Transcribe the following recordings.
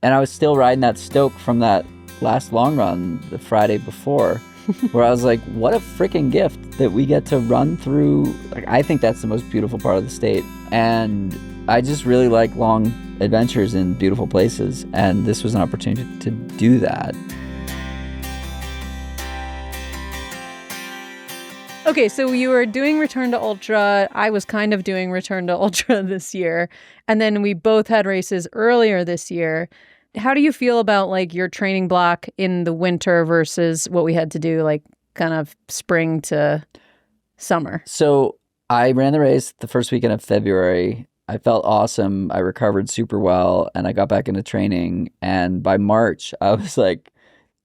And I was still riding that stoke from that last long run the Friday before, where I was like, what a freaking gift that we get to run through. Like, I think that's the most beautiful part of the state. And I just really like long adventures in beautiful places. And this was an opportunity to do that. Okay, so you were doing Return to Ultra. I was kind of doing Return to Ultra this year. And then we both had races earlier this year. How do you feel about like your training block in the winter versus what we had to do like kind of spring to summer? So I ran the race the first weekend of February. I felt awesome. I recovered super well and I got back into training. And by March, I was like,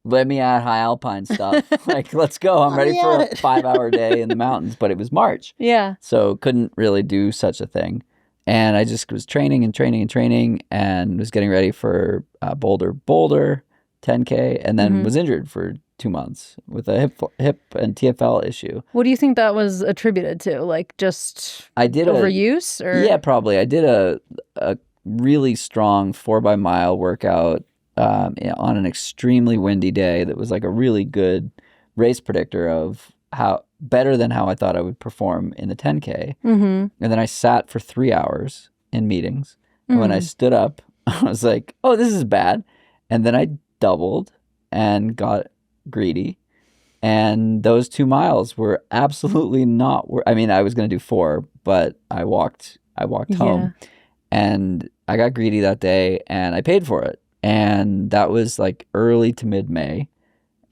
let me add high alpine stuff. Like, let's go. I'm ready for a 5-hour day in the mountains. But it was March. Yeah. So couldn't really do such a thing. And I just was training and was getting ready for Boulder 10K, and then was injured for 2 months with a hip and TFL issue. What do you think that was attributed to? Like just overuse? Or? Yeah, probably. I did a really strong 4x-mile workout on an extremely windy day that was like a really good race predictor of how better than how I thought I would perform in the 10K. And then I sat for 3 hours in meetings. And when I stood up, I was like, oh, this is bad. And then I doubled and got greedy. And those 2 miles were absolutely not, I mean, I was going to do 4, but I walked home. And I got greedy that day and I paid for it. And that was like early to mid-May.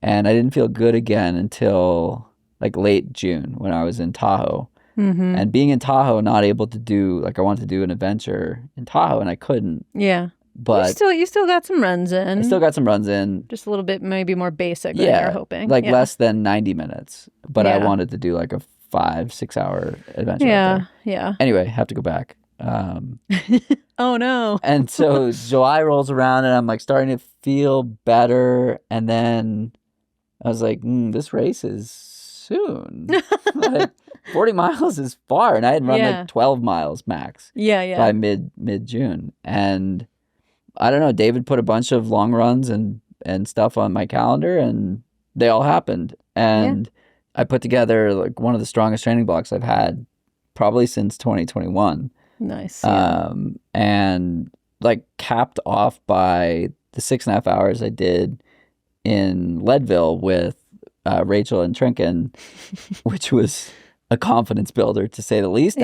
And I didn't feel good again until like late June when I was in Tahoe. And being in Tahoe, not able to do, like I wanted to do an adventure in Tahoe and I couldn't. Yeah. But you still got some runs in. I still got some runs in. Just a little bit maybe more basic than you're hoping. Like less than 90 minutes. But I wanted to do like a 5-6 hour adventure. Yeah. Anyway, have to go back. Oh no. And so July rolls around and I'm like starting to feel better. And then I was like, this race is soon. Like 40 miles is far. And I had run like 12 miles max. By mid-June. And I don't know, David put a bunch of long runs and stuff on my calendar and they all happened. And I put together like one of the strongest training blocks I've had probably since 2021. Nice. And like capped off by the 6.5 hours I did in Leadville with Rachel and Trinken, which was a confidence builder to say the least.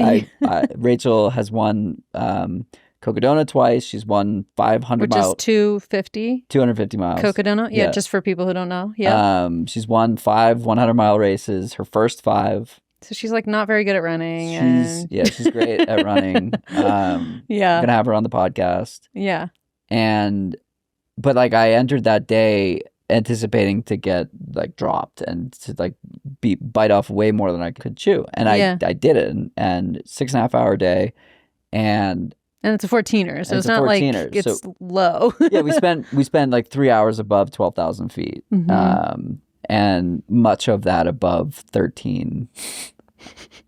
Rachel has won Cocodona twice. She's won 500 miles. Which is 250 miles. Cocodona? Yeah, just for people who don't know. Yeah. She's won 5 100-mile races, her first 5. So she's like not very good at running. She's great at running. I'm gonna have her on the podcast. Yeah. But like I entered that day anticipating to get like dropped and to like bite off way more than I could chew, and I did it. And 6.5 hour day, and it's a 14er, so it's not like it's low. we spent like 3 hours above 12,000 feet. And much of that above 13.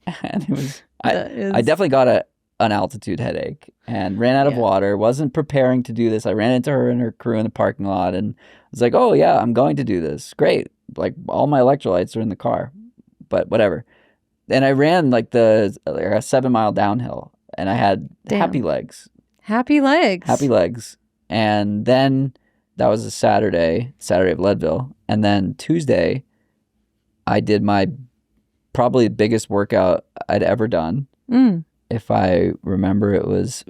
And it was, I definitely got an altitude headache and ran out of water, wasn't preparing to do this. I ran into her and her crew in the parking lot and was like, oh yeah, I'm going to do this. Great. Like all my electrolytes are in the car, but whatever. And I ran like a 7-mile downhill and I had happy legs. Happy legs. And then that was a Saturday of Leadville. And then Tuesday, I did my probably biggest workout I'd ever done. If I remember, it was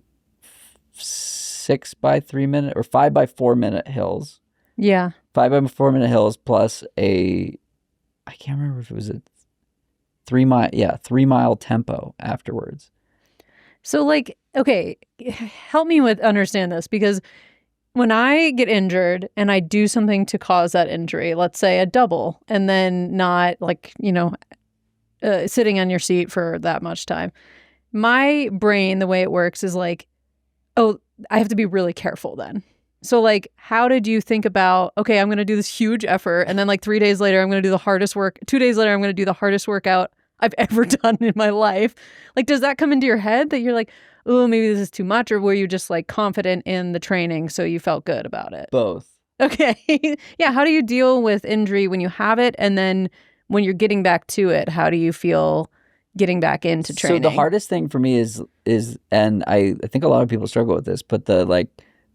6 by 3 minute or 5 by 4 minute hills. Yeah. 5 by 4 minute hills plus I can't remember if it was a 3 mile tempo afterwards. So like, okay, help me understand this, because when I get injured and I do something to cause that injury, let's say a double, and then not like, sitting on your seat for that much time, my brain, the way it works is like, oh, I have to be really careful then. So like, how did you think about, okay, I'm going to do this huge effort, and then like 3 days later, I'm going to do the hardest work. 2 days later, I'm going to do the hardest workout I've ever done in my life. Like, does that come into your head that you're like, oh, maybe this is too much? Or were you just like confident in the training so you felt good about it? Both. Okay. Yeah. How do you deal with injury when you have it? And then when you're getting back to it, how do you feel getting back into training? So the hardest thing for me is, and I think a lot of people struggle with this, but the like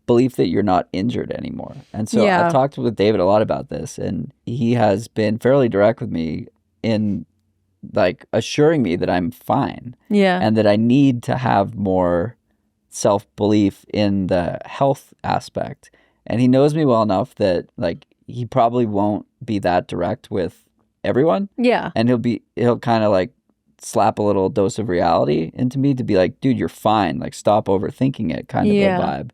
belief that you're not injured anymore. And so I've talked with David a lot about this, and he has been fairly direct with me in like assuring me that I'm fine. Yeah. And that I need to have more self-belief in the health aspect. And he knows me well enough that like he probably won't be that direct with everyone. Yeah. And he'll kind of like slap a little dose of reality into me to be like, dude, you're fine. Like stop overthinking it kind of a vibe.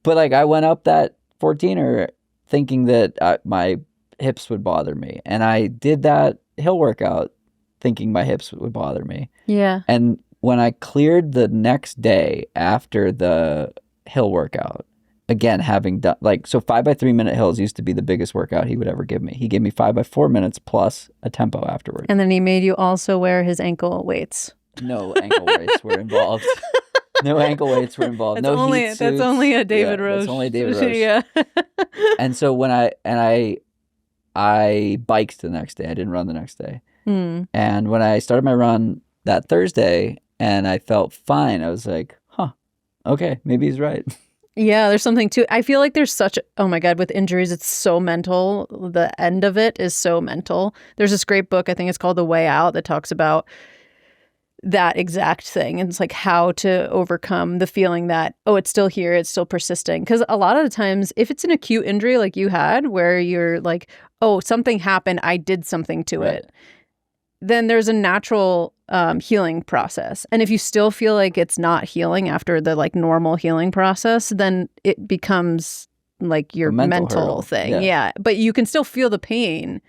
But like I went up that 14er thinking that my hips would bother me. And I did that hill workout thinking my hips would bother me. Yeah. And when I cleared the next day after the hill workout, again, having done like, so 5x3 minute hills used to be the biggest workout he would ever give me. He gave me 5x4 minutes plus a tempo afterwards. And then he made you also wear his ankle weights. No ankle weights were involved. No ankle weights were involved. That's no only, heat suits. That's only a David Roche. That's only David Roche. Yeah. And so when I biked the next day. I didn't run the next day. And when I started my run that Thursday and I felt fine, I was like, huh, okay, maybe he's right. Yeah, there's something to it. I feel like there's such, oh my God, with injuries, it's so mental. The end of it is so mental. There's this great book, I think it's called The Way Out, that talks about that exact thing. And it's like how to overcome the feeling that, oh, it's still here, it's still persisting. Because a lot of the times, if it's an acute injury like you had, where you're like, oh, something happened, I did something to it, then there's a natural healing process. And if you still feel like it's not healing after the like normal healing process, then it becomes like your mental thing. Yeah. But you can still feel the pain,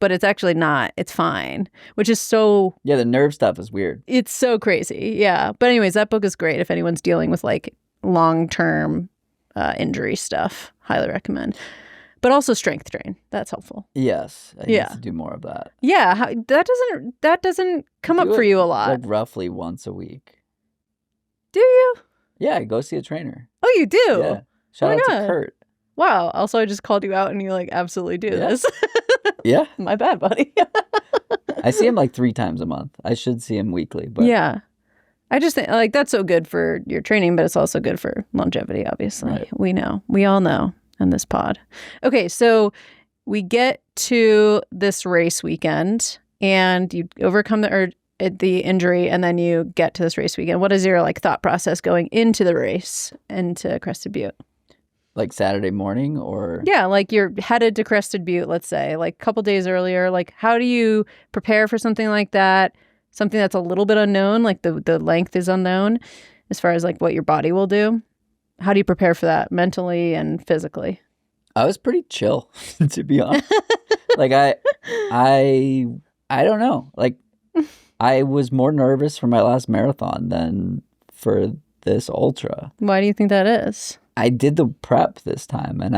but it's actually not. It's fine, which is so... Yeah, the nerve stuff is weird. It's so crazy. Yeah. But anyways, that book is great if anyone's dealing with like long-term injury stuff. Highly recommend. But also strength train. That's helpful. Yes. I need to do more of that. Yeah. That doesn't come up for you a lot. Like roughly once a week. Do you? Yeah, go see a trainer. Oh, you do? Yeah. Shout out to Kurt. Wow. Also, I just called you out and you like absolutely do this. Yeah. My bad, buddy. I see him like 3 times a month. I should see him weekly. But yeah. I just think like that's so good for your training, but it's also good for longevity, obviously. Right. We know. We all know. In this pod. Okay, so we get to this race weekend and you overcome the injury and then you get to this race weekend. What is your like thought process going into the race into Crested Butte? Like Saturday morning or? Yeah, like you're headed to Crested Butte, let's say, like a couple days earlier. Like how do you prepare for something like that? Something that's a little bit unknown, like the length is unknown as far as like what your body will do. How do you prepare for that mentally and physically? I was pretty chill, to be honest. Like I don't know. Like I was more nervous for my last marathon than for this ultra. Why do you think that is? I did the prep this time, and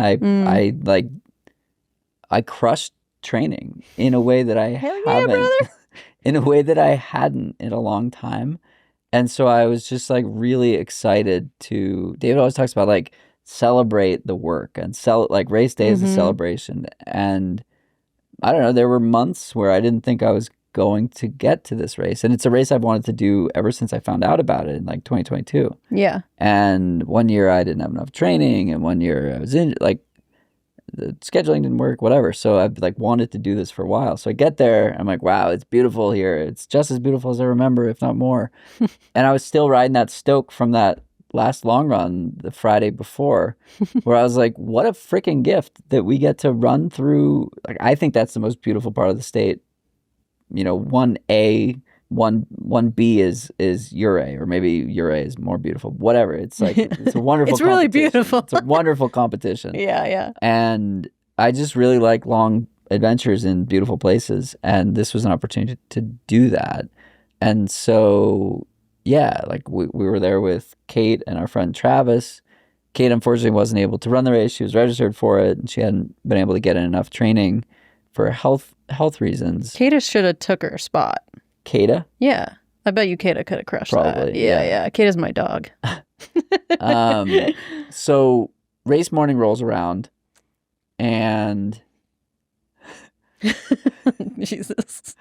I crushed training in a way that I haven't, in a way that I hadn't in a long time. And so I was just like really excited to, David always talks about like celebrate the work and like race day is a celebration. And I don't know, there were months where I didn't think I was going to get to this race. And it's a race I've wanted to do ever since I found out about it in like 2022. Yeah. And one year I didn't have enough training and one year I was in like the scheduling didn't work, whatever. So I've like wanted to do this for a while. So I get there, I'm like, wow, it's beautiful here. It's just as beautiful as I remember, if not more. And I was still riding that stoke from that last long run the Friday before, where I was like, what a freaking gift that we get to run through. Like, I think that's the most beautiful part of the state. You know, 1A, 1B is Ouray, or maybe Ouray is more beautiful. Whatever. It's like, it's a wonderful It's really beautiful. It's a wonderful competition. Yeah. And I just really like long adventures in beautiful places. And this was an opportunity to do that. And so, yeah, like we were there with Kate and our friend Travis. Kate unfortunately wasn't able to run the race. She was registered for it and she hadn't been able to get in enough training for health reasons. Kata should have took her spot. Kata? Yeah. I bet you Kata could have crushed Probably, that. Yeah, yeah. yeah. Kata's my dog. So race morning rolls around, and Jesus.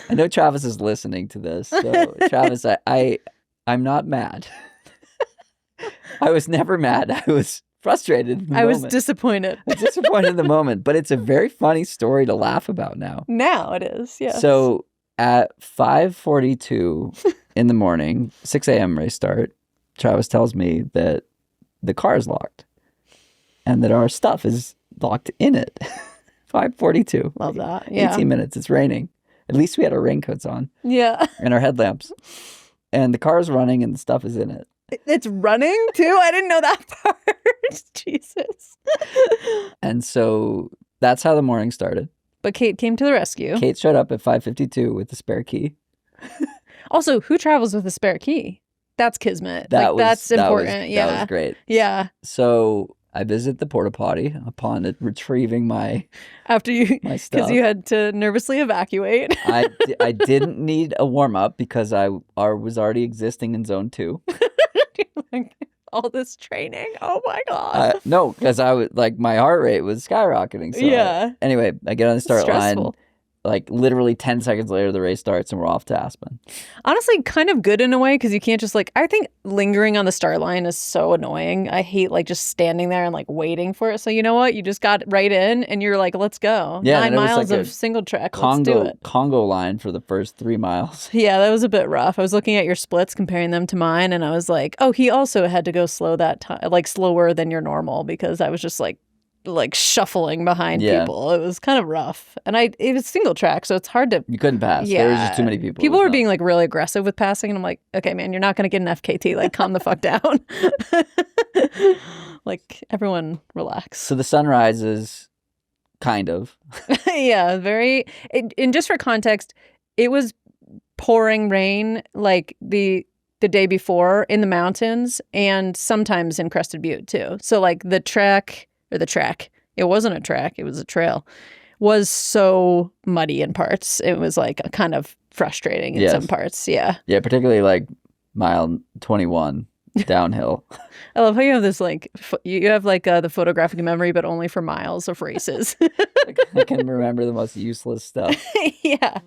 I know Travis is listening to this. So Travis, I'm not mad. I was never mad. I was frustrated in the I was moment. disappointed. I was disappointed in the moment, but it's a very funny story to laugh about now. Now it is, yes. So at 5:42 in the morning, 6 a.m. race start, Travis tells me that the car is locked and that our stuff is locked in it. 5:42. Love that. Yeah. 18 minutes. It's raining. At least we had our raincoats on Yeah. and our headlamps. And the car is running and the stuff is in it. It's running too? I didn't know that part. Jesus. And so that's how the morning started. But Kate came to the rescue. Kate showed up at 5:52 with the spare key. Also, who travels with a spare key? That's kismet. That's important. Yeah. That was great. Yeah. So I visit the porta potty upon it retrieving my After stuff. because you had to nervously evacuate. I didn't need a warm up because I was already existing in zone 2. All this training. Oh my God. No, because I was like my heart rate was skyrocketing. So Yeah. Anyway, I get on the start line. Stressful. Like literally 10 seconds later, the race starts and we're off to Aspen. Honestly, kind of good in a way because you can't just I think lingering on the start line is so annoying. I hate just standing there and waiting for it. So you know what? You just got right in and you're like, let's go. Yeah, 9 and it was miles like of a single track. Let's do it. Congo line for the first 3 miles. Yeah, that was a bit rough. I was looking at your splits, comparing them to mine, and I was like, oh, he also had to go slow that time, slower than your normal because I was just shuffling behind people. It was kind of rough. And it was single track, so it's hard to... You couldn't pass. Yeah. There was just too many people. People were being really aggressive with passing, and I'm like, okay, man, you're not going to get an FKT. Calm the fuck down. Everyone relax. So the sun rises, kind of. Yeah, very... And just for context, it was pouring rain the day before in the mountains and sometimes in Crested Butte too. So the track... or the track. It wasn't a track. It was a trail. Was so muddy in parts. It was kind of frustrating in some parts. Yeah. Yeah, particularly mile 21 downhill. I love how you have this you have the photographic memory, but only for miles of races. I can remember the most useless stuff. Yeah.